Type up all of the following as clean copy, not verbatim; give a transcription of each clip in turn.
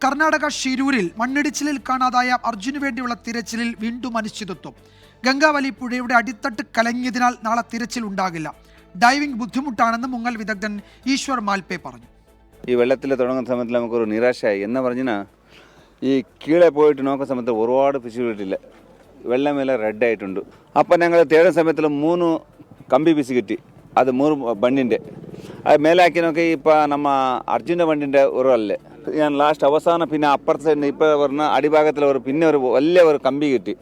കർണാടക ഷിരൂരിൽ മണ്ണിടിച്ചിലിൽ കാണാതായ അർജുന് വേണ്ടിയുള്ള തിരച്ചിലിൽ വീണ്ടും അനിശ്ചിതത്വം. ഗംഗാവലി പുഴയുടെ അടിത്തട്ട് കലങ്ങിയതിനാൽ നാളെ തിരച്ചിൽ ഉണ്ടാകില്ല. ഡൈവിംഗ് ബുദ്ധിമുട്ടാണെന്ന് മുങ്ങൽ വിദഗ്ധൻ ഈശ്വർ മാൽപേ പറഞ്ഞു. ഈ വെള്ളത്തിൽ തുടങ്ങുന്ന സമയത്ത് നമുക്കൊരു നിരാശയായി. എന്ന് പറഞ്ഞാൽ ഈ കീഴെ പോയിട്ട് നോക്കുന്ന സമയത്ത് ഒരുപാട് ഫിഷ് കിട്ടില്ല. വെള്ളമെല്ലാം റെഡായിട്ടുണ്ട്. അപ്പം ഞങ്ങൾ തേടുന്ന സമയത്തിൽ 3 കമ്പി പീസ് കിട്ടി. അത് 3 ബണ്ണിൻ്റെ അത് മേലാക്കി നോക്കി. ഇപ്പം നമ്മ അർജുൻ്റെ ബണ്ണിൻ്റെ ഉറവല്ലേ ഞാൻ ലാസ്റ്റ് അവസാനം പിന്നെ അപ്പുറത്തെ സൈഡിൽ ഇപ്പോൾ പറഞ്ഞ അടിഭാഗത്തിൽ പിന്നെ ഒരു വലിയ ഒരു കമ്പി കിട്ടി.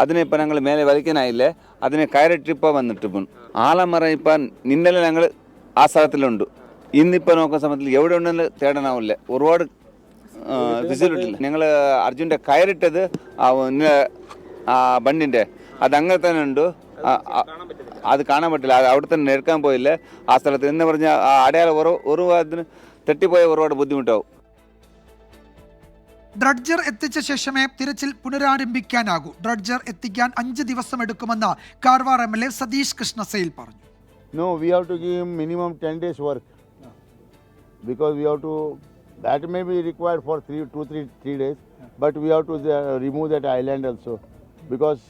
അതിനെ ഇപ്പം ഞങ്ങൾ മേലെ വലിക്കാനായില്ലേ, അതിനെ കയറിട്ടിപ്പോൾ വന്നിട്ട് ഇപ്പം ആലമറ ഇപ്പം നിന്നലെ ഞങ്ങൾ ആ സ്ഥലത്തിലുണ്ട്. ഇന്നിപ്പോൾ നോക്കുന്ന സമയത്തിൽ എവിടെ ഉണ്ടെന്ന് തേടാനാവില്ല. ഒരുപാട് വിസിലിട്ടില്ല. ഞങ്ങൾ അർജുൻ്റെ കയറിട്ടത് ബണ്ണിൻ്റെ അത് അങ്ങനെ തന്നെ ഉണ്ട്. അത് കാണാൻ പറ്റില്ല. അത് അവിടെ തന്നെ എടുക്കാൻ പോയില്ല. ആ സ്ഥലത്ത് എന്ന് പറഞ്ഞാൽ ആ അടയാളം ഒരു അതിന് തെറ്റിപ്പോയ ഒരുപാട് ബുദ്ധിമുട്ടാവും. ഡ്രഡ്ജർ എത്തിച്ച ശേഷമേ തിരച്ചിൽ പുനരാരംഭിക്കാനാകൂ. ഡ്രഡ്ജർ എത്തിക്കാൻ 5 ദിവസം എടുക്കുമെന്ന് കാർവാർ MLA സതീഷ് കൃഷ്ണസേൽ പറഞ്ഞു. No, we have to give him minimum 10 days work because we have to. That may be required for 3 days, but we have to remove that island also because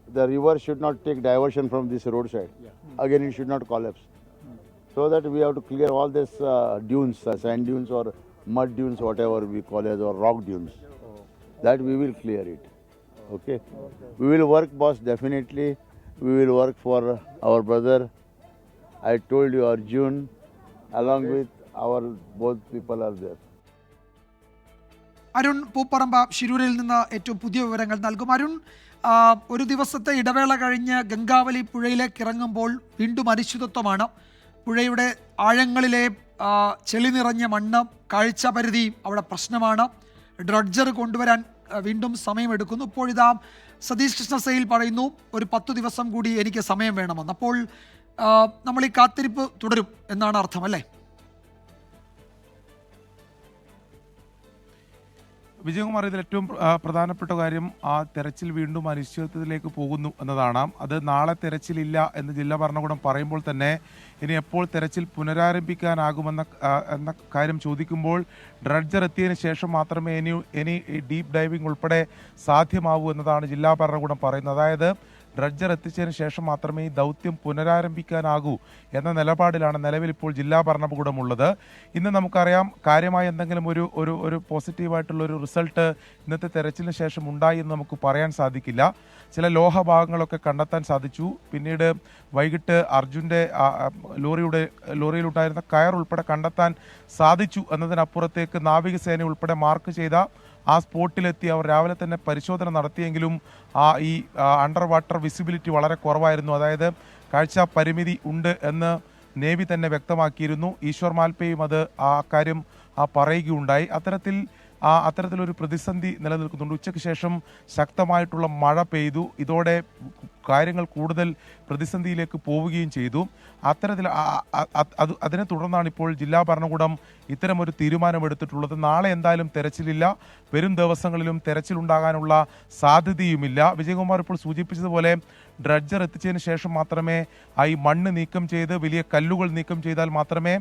the river should not take diversion from this roadside. Again, it should not collapse. So that we have to clear all this dunes, sand dunes or mud dunes, whatever we call it, or rock dunes. That we will clear it. Okay. We will work, boss. Definitely, we will work for our brother. I told you, Arjun, along with our both people are there. Arun Pooparamba ഷിരൂരിൽ നിന്ന് ഏറ്റവും പുതിയ വിവരങ്ങൾ നൽകും. അരുൺ, ഒരു ദിവസത്തെ ഇടവേള കഴിഞ്ഞ് ഗംഗാവലി പുഴയിലേക്ക് ഇറങ്ങുമ്പോൾ വീണ്ടും അനിശ്ചിതത്വമാണ്. പുഴയുടെ ആഴങ്ങളിലെ ചെളി നിറഞ്ഞ മണ്ണ്, കാഴ്ചപരിധി അവിടെ പ്രശ്നമാണ്. ഡ്രഡ്ജർ കൊണ്ടുവരാൻ വീണ്ടും സമയമെടുക്കുന്നു. ഇപ്പോഴിതാ സതീഷ് കൃഷ്ണസേൽ പറയുന്നു ഒരു 10 ദിവസം കൂടി എനിക്ക് സമയം വേണമെന്ന്. അപ്പോൾ നമ്മൾ ഈ കാത്തിരിപ്പ് തുടരും എന്നാണ് അർത്ഥം, അല്ലേ? വിജയകുമാർ, ഇതിൽ ഏറ്റവും പ്രധാനപ്പെട്ട കാര്യം ആ തെരച്ചിൽ വീണ്ടും അനിശ്ചിതത്വത്തിലേക്ക് പോകുന്നു എന്നതാണ്. അത് നാളെ തെരച്ചിലില്ല എന്ന് ജില്ലാ ഭരണകൂടം പറയുമ്പോൾ തന്നെ ഇനി എപ്പോൾ തെരച്ചിൽ പുനരാരംഭിക്കാനാകുമെന്ന കാര്യം ചോദിക്കുമ്പോൾ ഡ്രഡ്ജർ എത്തിയതിനു ശേഷം മാത്രമേ ഇനി ഡീപ്പ് ഡൈവിംഗ് ഉൾപ്പെടെ സാധ്യമാവൂ എന്നതാണ് ജില്ലാ ഭരണകൂടം പറയുന്നത്. അതായത് ഡ്രഡ്ജർ എത്തിച്ചതിന് ശേഷം മാത്രമേ ഈ ദൗത്യം പുനരാരംഭിക്കാനാകൂ എന്ന നിലപാടിലാണ് നിലവിൽ ഇപ്പോൾ ജില്ലാ ഭരണകൂടമുള്ളത്. ഇന്ന് നമുക്കറിയാം കാര്യമായ എന്തെങ്കിലും ഒരു പോസിറ്റീവായിട്ടുള്ള ഒരു റിസൾട്ട് ഇന്നത്തെ തെരച്ചിലിന് ശേഷം ഉണ്ടായി എന്ന് നമുക്ക് പറയാൻ സാധിക്കില്ല. ചില ലോഹഭാഗങ്ങളൊക്കെ കണ്ടെത്താൻ സാധിച്ചു. പിന്നീട് വൈകിട്ട് അർജുൻ്റെ ലോറിയിലുണ്ടായിരുന്ന കയർ ഉൾപ്പെടെ കണ്ടെത്താൻ സാധിച്ചു എന്നതിനപ്പുറത്തേക്ക് നാവികസേന ഉൾപ്പെടെ മാർക്ക് ചെയ്ത ആ സ്പോട്ടിലെത്തി അവർ രാവിലെ തന്നെ പരിശോധന നടത്തിയെങ്കിലും ഈ അണ്ടർ വാട്ടർ വിസിബിലിറ്റി വളരെ കുറവായിരുന്നു. അതായത് കാഴ്ച പരിമിതി ഉണ്ട് എന്ന് നേവി തന്നെ വ്യക്തമാക്കിയിരുന്നു. ഈശ്വർ മാൽപേയും അത് ആ കാര്യം പറയുകയുണ്ടായി. അത്തരത്തിലൊരു പ്രതിസന്ധി നിലനിൽക്കുന്നുണ്ട്. ഉച്ചയ്ക്ക് ശേഷം ശക്തമായിട്ടുള്ള മഴ പെയ്തു. ഇതോടെ കാര്യങ്ങൾ കൂടുതൽ പ്രതിസന്ധിയിലേക്ക് പോവുകയും ചെയ്തു. അതിനെ തുടർന്നാണ് ഇപ്പോൾ ജില്ലാ ഭരണകൂടം ഇത്തരമൊരു തീരുമാനമെടുത്തിട്ടുള്ളത്. നാളെ എന്തായാലും തെരച്ചിലില്ല. വരും ദിവസങ്ങളിലും തെരച്ചിലുണ്ടാകാനുള്ള സാധ്യതയുമില്ല. വിജയകുമാർ ഇപ്പോൾ സൂചിപ്പിച്ചതുപോലെ ഡ്രഡ്ജർ എത്തിച്ചതിന് ശേഷം മാത്രമേ ഈ മണ്ണ് നീക്കം ചെയ്ത് വലിയ കല്ലുകൾ നീക്കം ചെയ്താൽ മാത്രമേ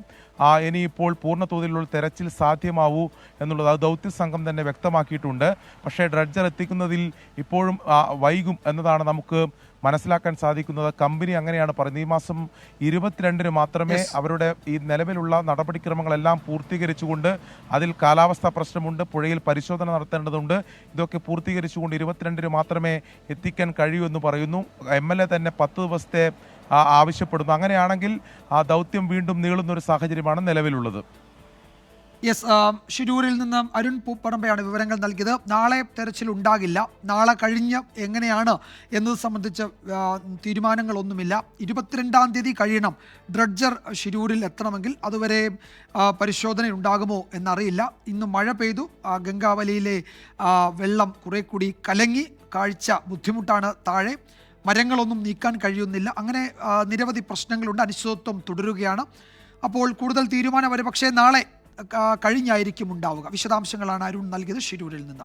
ഇനിയിപ്പോൾ പൂർണ്ണ തോതിലുള്ള തെരച്ചിൽ സാധ്യമാവൂ എന്നുള്ളത് അത് ദൗത്യ സംഘം തന്നെ വ്യക്തമാക്കിയിട്ടുണ്ട്. പക്ഷേ ഡ്രഡ്ജർ എത്തിക്കുന്നതിൽ ഇപ്പോഴും വൈകും എന്നതാണ് നമുക്ക് മനസ്സിലാക്കാൻ സാധിക്കുന്നത്. കമ്പനി അങ്ങനെയാണ് പറയുന്നത്. ഈ മാസം 22-ന് മാത്രമേ അവരുടെ ഈ നിലവിലുള്ള നടപടിക്രമങ്ങളെല്ലാം പൂർത്തീകരിച്ചുകൊണ്ട്, അതിൽ കാലാവസ്ഥാ പ്രശ്നമുണ്ട്, പുഴയിൽ പരിശോധന നടത്തേണ്ടതുണ്ട്, ഇതൊക്കെ പൂർത്തീകരിച്ചുകൊണ്ട് 22-ന് മാത്രമേ എത്തിക്കാൻ കഴിയൂ എന്ന് പറയുന്നു. MLA തന്നെ 10 ദിവസത്തെ ആവശ്യപ്പെടുന്നു. അങ്ങനെയാണെങ്കിൽ ആ ദൗത്യം വീണ്ടും നീളുന്നൊരു സാഹചര്യമാണ് നിലവിലുള്ളത്. യെസ്, ഷിരൂരിൽ നിന്ന് അരുൺ പൂപ്പറമ്പയാണ് വിവരങ്ങൾ നൽകിയത്. നാളെ തെരച്ചിൽ ഉണ്ടാകില്ല. നാളെ കഴിഞ്ഞ് എങ്ങനെയാണ് എന്നത് സംബന്ധിച്ച് തീരുമാനങ്ങളൊന്നുമില്ല. 22-ാം തീയതി കഴിയണം ഡ്രഡ്ജർ ഷിരൂരിൽ എത്തണമെങ്കിൽ. അതുവരെ പരിശോധനയുണ്ടാകുമോ എന്നറിയില്ല. ഇന്ന് മഴ പെയ്തു. ഗംഗാവലിയിലെ വെള്ളം കുറെ കൂടി കലങ്ങി. കാഴ്ച ബുദ്ധിമുട്ടാണ്. താഴെ മരങ്ങളൊന്നും നീക്കാൻ കഴിയുന്നില്ല. അങ്ങനെ നിരവധി പ്രശ്നങ്ങളുണ്ട്. അനിശ്ചിതത്വം തുടരുകയാണ്. അപ്പോൾ കൂടുതൽ തീരുമാനം വരെ പക്ഷേ നാളെ കഴിഞ്ഞായിരിക്കും ഉണ്ടാവുക. വിശദാംശങ്ങളാണ് അരുൺ നൽകിയത് ഷിരൂരിൽ നിന്ന്.